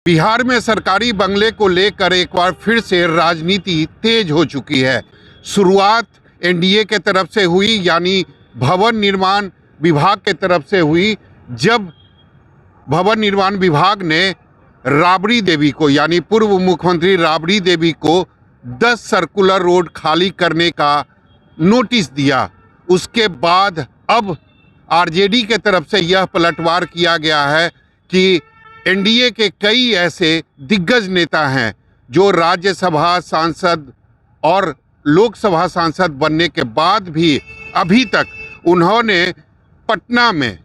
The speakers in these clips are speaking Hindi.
बिहार में सरकारी बंगले को लेकर एक बार फिर से राजनीति तेज हो चुकी है। शुरुआत एनडीए के तरफ से हुई, यानी भवन निर्माण विभाग के तरफ से हुई, जब भवन निर्माण विभाग ने राबड़ी देवी को, यानी पूर्व मुख्यमंत्री राबड़ी देवी को 10 सर्कुलर रोड खाली करने का नोटिस दिया। उसके बाद अब आरजेडी के तरफ से यह पलटवार किया गया है कि एनडीए के कई ऐसे दिग्गज नेता हैं जो राज्यसभा सांसद और लोकसभा सांसद बनने के बाद भी अभी तक उन्होंने पटना में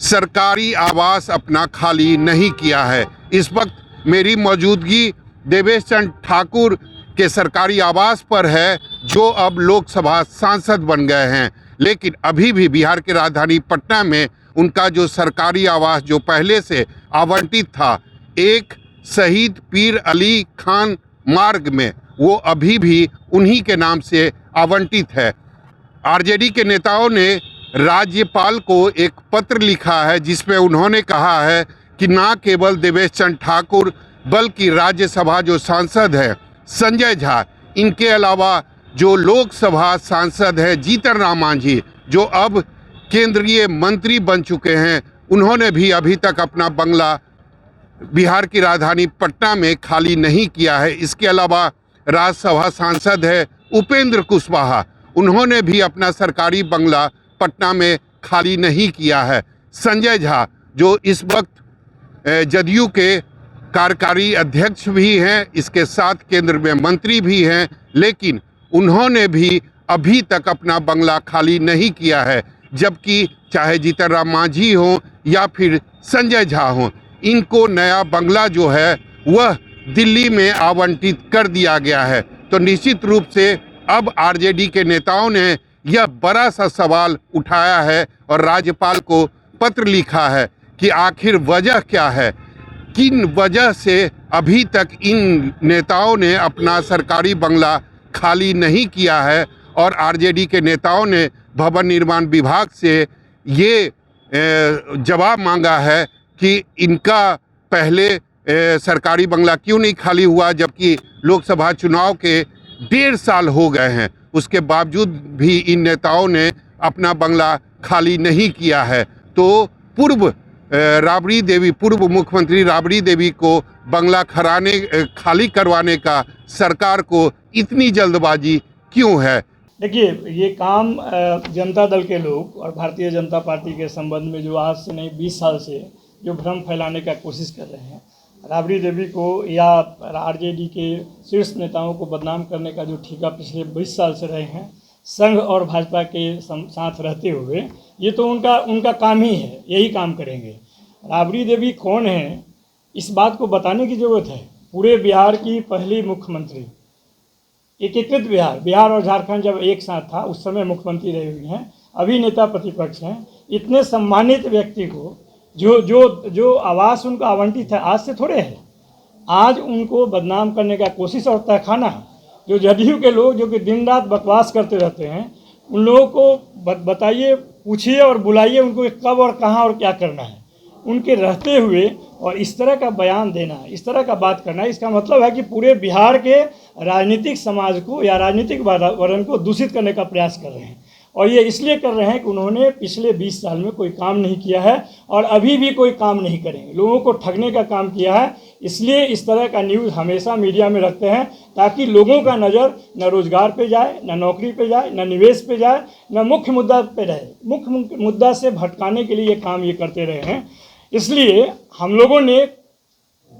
सरकारी आवास अपना खाली नहीं किया है। इस वक्त मेरी मौजूदगी देवेश चंद्र ठाकुर के सरकारी आवास पर है, जो अब लोकसभा सांसद बन गए हैं, लेकिन अभी भी बिहार की राजधानी पटना में उनका जो सरकारी आवास जो पहले से आवंटित था, एक शहीद पीर अली खान मार्ग में, वो अभी भी उन्हीं के नाम से आवंटित है। आरजेडी के नेताओं ने राज्यपाल को एक पत्र लिखा है जिसमें उन्होंने कहा है कि ना केवल देवेश चंद्र ठाकुर बल्कि राज्यसभा जो सांसद है संजय झा, इनके अलावा जो लोकसभा सांसद है जीतन राम मांझी, जो अब केंद्रीय मंत्री बन चुके हैं, उन्होंने भी अभी तक अपना बंगला बिहार की राजधानी पटना में खाली नहीं किया है। इसके अलावा राज्यसभा सांसद है उपेंद्र कुशवाहा, उन्होंने भी अपना सरकारी बंगला पटना में खाली नहीं किया है। संजय झा जो इस वक्त जदयू के कार्यकारी अध्यक्ष भी हैं, इसके साथ केंद्र में मंत्री भी हैं, लेकिन उन्होंने भी अभी तक अपना बंगला खाली नहीं किया है। जबकि चाहे जीतन राम मांझी हो या फिर संजय झा हो, इनको नया बंगला जो है वह दिल्ली में आवंटित कर दिया गया है। तो निश्चित रूप से अब आरजेडी के नेताओं ने यह बड़ा सा सवाल उठाया है और राज्यपाल को पत्र लिखा है कि आखिर वजह क्या है, किन वजह से अभी तक इन नेताओं ने अपना सरकारी बंगला खाली नहीं किया है। और आरजेडी के नेताओं ने भवन निर्माण विभाग से ये जवाब मांगा है कि इनका पहले सरकारी बंगला क्यों नहीं खाली हुआ, जबकि लोकसभा चुनाव के 1.5 साल हो गए हैं, उसके बावजूद भी इन नेताओं ने अपना बंगला खाली नहीं किया है। तो पूर्व मुख्यमंत्री राबड़ी देवी को बंगला खाली करवाने का सरकार को इतनी जल्दबाजी क्यों है? देखिए, ये काम जनता दल के लोग और भारतीय जनता पार्टी के संबंध में जो आज से नहीं 20 साल से जो भ्रम फैलाने का कोशिश कर रहे हैं, राबड़ी देवी को या आरजेडी के शीर्ष नेताओं को बदनाम करने का जो ठेका पिछले 20 साल से रहे हैं संघ और भाजपा के साथ रहते हुए, ये तो उनका काम ही है, यही काम करेंगे। राबड़ी देवी कौन है, इस बात को बताने की ज़रूरत है। पूरे बिहार की पहली मुख्यमंत्री, एकीकृत बिहार और झारखंड जब एक साथ था उस समय मुख्यमंत्री रहे हुए हैं, अभी नेता प्रतिपक्ष हैं। इतने सम्मानित व्यक्ति को जो आवास उनको आवंटित है आज से थोड़े है, आज उनको बदनाम करने का कोशिश और तहखाना जो जदयू के लोग जो कि दिन रात बकवास करते रहते हैं, उन लोगों को बताइए, पूछिए और बुलाइए उनको कब और कहाँ और क्या करना है। उनके रहते हुए और इस तरह का बयान देना, इस तरह का बात करना, इसका मतलब है कि पूरे बिहार के राजनीतिक समाज को या राजनीतिक वातावरण को दूषित करने का प्रयास कर रहे हैं। और ये इसलिए कर रहे हैं कि उन्होंने पिछले 20 साल में कोई काम नहीं किया है और अभी भी कोई काम नहीं करेंगे, लोगों को ठगने का काम किया है। इसलिए इस तरह का न्यूज़ हमेशा मीडिया में रखते हैं ताकि लोगों का नज़र न रोजगार पे जाए, न नौकरी पे जाए, न निवेश पे जाए, न मुख्य मुद्दा पे रहे। मुख्य मुद्दा से भटकाने के लिए ये काम ये करते रहे हैं। इसलिए हम लोगों ने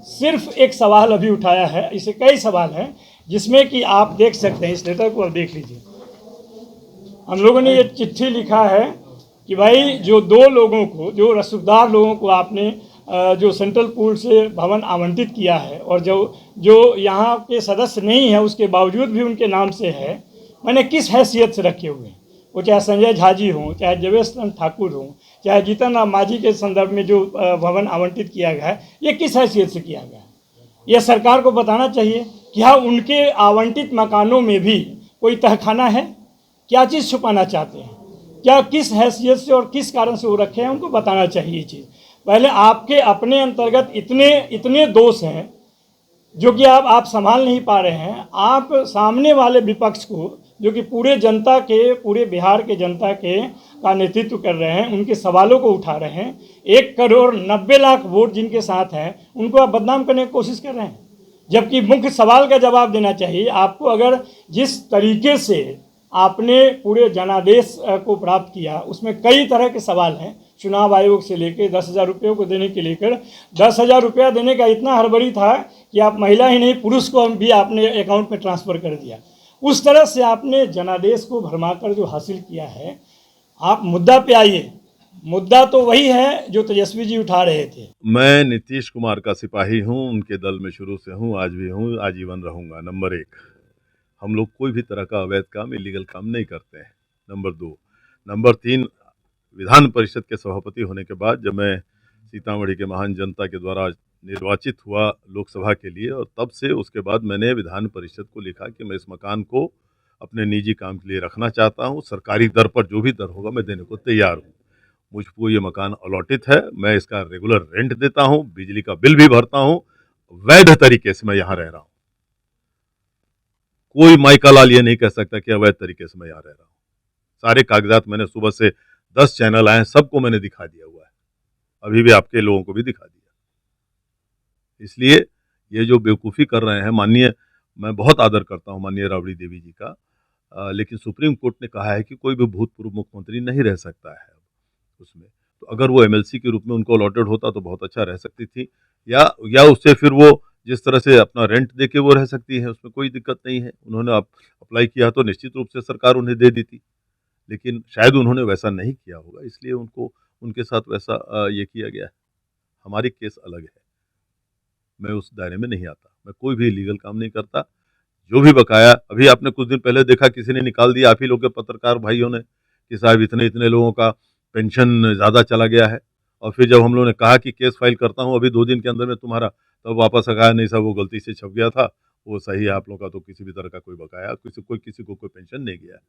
सिर्फ एक सवाल अभी उठाया है, इसे कई सवाल हैं जिसमें कि आप देख सकते हैं, इस लेटर को आप देख लीजिए। हम लोगों ने ये चिट्ठी लिखा है कि भाई जो 2 लोगों को, जो रसूखदार लोगों को आपने जो सेंट्रल पूल से भवन आवंटित किया है और जो यहाँ के सदस्य नहीं है उसके बावजूद भी उनके नाम से है, मैंने किस हैसियत से रखे हुए हैं, वो चाहे संजय झा जी हों, चाहे देवेश चंद्र ठाकुर हों, चाहे जीतन राम मांझी के संदर्भ में जो भवन आवंटित किया गया है, ये किस हैसियत से किया गया है। यह सरकार को बताना चाहिए कि हाँ, उनके आवंटित मकानों में भी कोई तहखाना है, क्या चीज़ छुपाना चाहते हैं, क्या किस हैसियत से और किस कारण से वो रखे हैं, उनको बताना चाहिए ये चीज़। पहले आपके अपने अंतर्गत इतने इतने दोष हैं जो कि आप संभाल नहीं पा रहे हैं। आप सामने वाले विपक्ष को, जो कि पूरे जनता के, पूरे बिहार के जनता के का नेतृत्व कर रहे हैं, उनके सवालों को उठा रहे हैं, 1,90,00,000 वोट जिनके साथ हैं उनको आप बदनाम करने की कोशिश कर रहे हैं। जबकि मुख्य सवाल का जवाब देना चाहिए आपको। अगर जिस तरीके से आपने पूरे जनादेश को प्राप्त किया, उसमें कई तरह के सवाल हैं, चुनाव आयोग से लेकर 10,000 रुपये को देने के लेकर 10,000 रुपया देने का इतना हड़बड़ी था कि आप महिला ही नहीं पुरुष को भी आपने अकाउंट में ट्रांसफ़र कर दिया। उस तरह से आपने जनादेश को भरमाकर जो हासिल किया है, आप मुद्दा पे आइए। मुद्दा तो वही है जो तेजस्वी जी उठा रहे थे। मैं नीतीश कुमार का सिपाही हूँ, उनके दल में शुरू से हूँ, आज भी हूँ, आजीवन रहूँगा। नंबर 1, हम लोग कोई भी तरह का अवैध काम, इलीगल काम नहीं करते हैं। नंबर 2, नंबर 3, विधान परिषद के सभापति होने के बाद जब मैं सीतामढ़ी के महान जनता के द्वारा निर्वाचित हुआ लोकसभा के लिए, और तब से उसके बाद मैंने विधान परिषद को लिखा कि मैं इस मकान को अपने निजी काम के लिए रखना चाहता हूँ। सरकारी दर पर जो भी दर होगा मैं देने को तैयार हूँ। मुझको ये मकान अलॉटेड है, मैं इसका रेगुलर रेंट देता हूँ, बिजली का बिल भी भरता हूँ, वैध तरीके से मैं यहाँ रह रहा हूँ। कोई माइका लाल ये नहीं कह सकता कि अवैध तरीके से मैं यहाँ रह रहा हूँ। सारे कागजात मैंने, सुबह से 10 चैनल आए, सबको मैंने दिखा दिया हुआ है, अभी भी आपके लोगों को भी दिखा दिया। इसलिए ये जो बेवकूफ़ी कर रहे हैं, माननीय, मैं बहुत आदर करता हूँ माननीय राबड़ी देवी जी का, लेकिन सुप्रीम कोर्ट ने कहा है कि कोई भी भूतपूर्व मुख्यमंत्री नहीं रह सकता है उसमें। तो अगर वो एमएलसी के रूप में उनको अलॉटेड होता तो बहुत अच्छा रह सकती थी, या उससे फिर वो जिस तरह से अपना रेंट दे के वो रह सकती है, उसमें कोई दिक्कत नहीं है। उन्होंने अप्लाई किया तो निश्चित रूप से सरकार उन्हें दे दी थी, लेकिन शायद उन्होंने वैसा नहीं किया होगा, इसलिए उनको उनके साथ वैसा ये किया गया है। हमारी केस अलग है, मैं उस दायरे में नहीं आता, मैं कोई भी लीगल काम नहीं करता। जो भी बकाया, अभी आपने कुछ दिन पहले देखा किसी ने निकाल दिया, आप ही लोग के पत्रकार भाइयों ने, कि साहब इतने इतने लोगों का पेंशन ज़्यादा चला गया है। और फिर जब हम लोगों ने कहा कि केस फाइल करता हूँ अभी 2 दिन के अंदर में तुम्हारा, तब वापस आ गया, नहीं साहब वो गलती से छप गया था, वो सही है, आप लोगों का तो किसी भी तरह का कोई बकाया, किसी को कोई पेंशन नहीं गया है।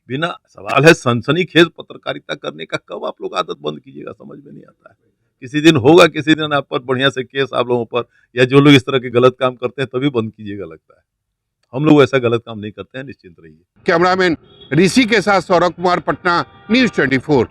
बिना सवाल है सनसनीखेज पत्रकारिता करने का कब आप लोग आदत बंद कीजिएगा, समझ में नहीं आता है। किसी दिन होगा, किसी दिन आप पर बढ़िया से केस आप लोगों पर, या जो लोग इस तरह के गलत काम करते हैं तभी बंद कीजिएगा, लगता है। हम लोग ऐसा गलत काम नहीं करते हैं, निश्चिंत रहिए। कैमरामैन ऋषि के साथ सौरभ कुमार, पटना, न्यूज़ 24।